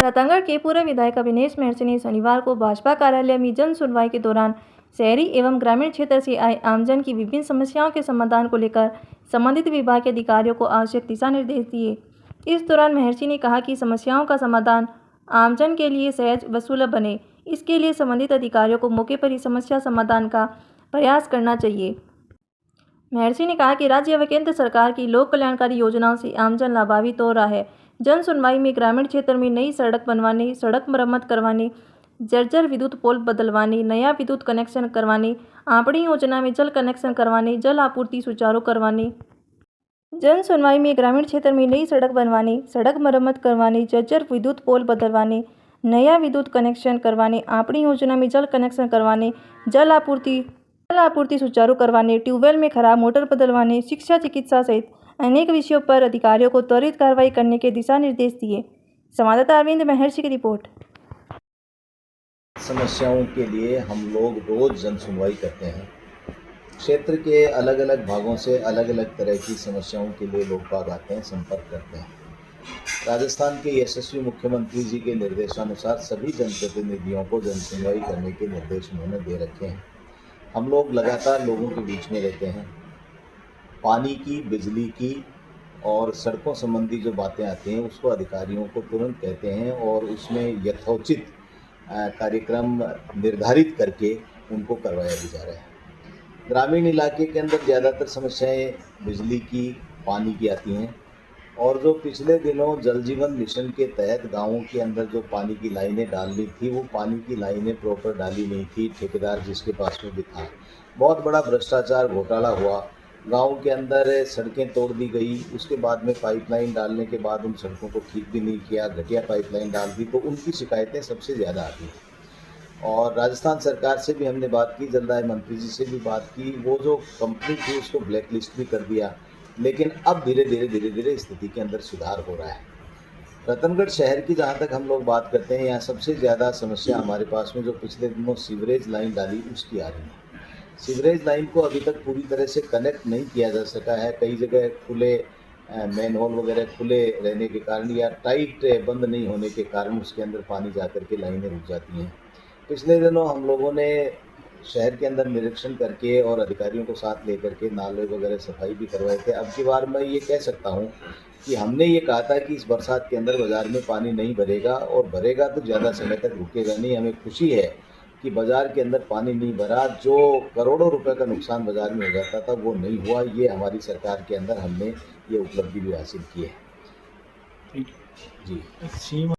रतनगढ़ के पूर्व विधायक अविनेश महर्षि ने शनिवार को भाजपा कार्यालय में जन सुनवाई के दौरान शहरी एवं ग्रामीण क्षेत्र से आए आमजन की विभिन्न समस्याओं के समाधान को लेकर संबंधित विभाग के अधिकारियों को आवश्यक दिशा निर्देश दिए। इस दौरान महर्षि ने कहा कि समस्याओं का समाधान आमजन के लिए सहज व सुलभ बने, इसके लिए संबंधित अधिकारियों को मौके पर ही समस्या समाधान का प्रयास करना चाहिए। महर्षि ने कहा कि राज्य व केंद्र सरकार की लोक कल्याणकारी योजनाओं से आमजन लाभान्वित हो रहा है। जन सुनवाई में ग्रामीण क्षेत्र में नई सड़क बनवाने, सड़क मरम्मत करवाने, जर्जर विद्युत पोल बदलवाने, नया विद्युत कनेक्शन करवाने, आपड़ी योजना में जल कनेक्शन करवाने, जल आपूर्ति सुचारू करवाने। जन सुनवाई में ग्रामीण क्षेत्र में नई सड़क बनवाने, सड़क मरम्मत करवाने, जर्जर विद्युत पोल बदलवाने, नया विद्युत कनेक्शन करवाने, आपड़ी योजना में जल कनेक्शन करवाने, जल आपूर्ति सुचारू करवाने, ट्यूबवेल में खराब मोटर बदलवाने, शिक्षा, चिकित्सा सहित अनेक विषयों पर अधिकारियों को त्वरित कार्रवाई करने के दिशा निर्देश दिए। संवाददाता अरविंद महर्षि की रिपोर्ट। समस्याओं के लिए हम लोग रोज जन सुनवाई करते हैं। क्षेत्र के अलग अलग भागों से अलग अलग तरह की समस्याओं के लिए लोग बाग आते हैं, संपर्क करते हैं। राजस्थान के यशस्वी मुख्यमंत्री जी के निर्देशानुसार सभी जनप्रतिनिधियों को जन सुनवाई करने के निर्देश उन्होंने दे रखे हैं। हम लोग लगातार लोगों के बीच में रहते हैं। पानी की, बिजली की और सड़कों संबंधी जो बातें आती हैं उसको अधिकारियों को तुरंत कहते हैं और उसमें यथोचित कार्यक्रम निर्धारित करके उनको करवाया भी जा रहा है। ग्रामीण इलाके के अंदर ज़्यादातर समस्याएं बिजली की, पानी की आती हैं और जो पिछले दिनों जल जीवन मिशन के तहत गाँवों के अंदर जो पानी की लाइनें डालनी थी वो पानी की लाइनें प्रॉपर डाली नहीं थी। ठेकेदार जिसके पास में भी था, बहुत बड़ा भ्रष्टाचार घोटाला हुआ। गांव के अंदर सड़कें तोड़ दी गई, उसके बाद में पाइपलाइन डालने के बाद उन सड़कों को ठीक भी नहीं किया, घटिया पाइपलाइन डाल दी, तो उनकी शिकायतें सबसे ज़्यादा आती हैं। और राजस्थान सरकार से भी हमने बात की, जलदाय मंत्री जी से भी बात की, वो जो कंपनी थी उसको ब्लैक लिस्ट भी कर दिया, लेकिन अब धीरे धीरे स्थिति के अंदर सुधार हो रहा है। रतनगढ़ शहर की जहाँ तक हम लोग बात करते हैं, यहाँ सबसे ज़्यादा समस्या हमारे पास में जो पिछले दिनों सीवरेज लाइन डाली उसकी आ रही है। सीवरेज लाइन को अभी तक पूरी तरह से कनेक्ट नहीं किया जा सका है। कई जगह खुले मैन होल वगैरह खुले रहने के कारण या टाइट बंद नहीं होने के कारण उसके अंदर पानी जाकर के लाइनें रुक जाती हैं। पिछले दिनों हम लोगों ने शहर के अंदर निरीक्षण करके और अधिकारियों को साथ लेकर के नाले वगैरह सफाई भी करवाए थे। अब की बार मैं ये कह सकता हूँ कि हमने ये कहा था कि इस बरसात के अंदर बाज़ार में पानी नहीं भरेगा और भरेगा तो ज़्यादा समय तक रुकेगा नहीं। हमें खुशी है कि बाज़ार के अंदर पानी नहीं भरा, जो करोड़ों रुपए का नुकसान बाज़ार में हो जाता था वो नहीं हुआ। ये हमारी सरकार के अंदर हमने ये उपलब्धि भी हासिल की है। जी।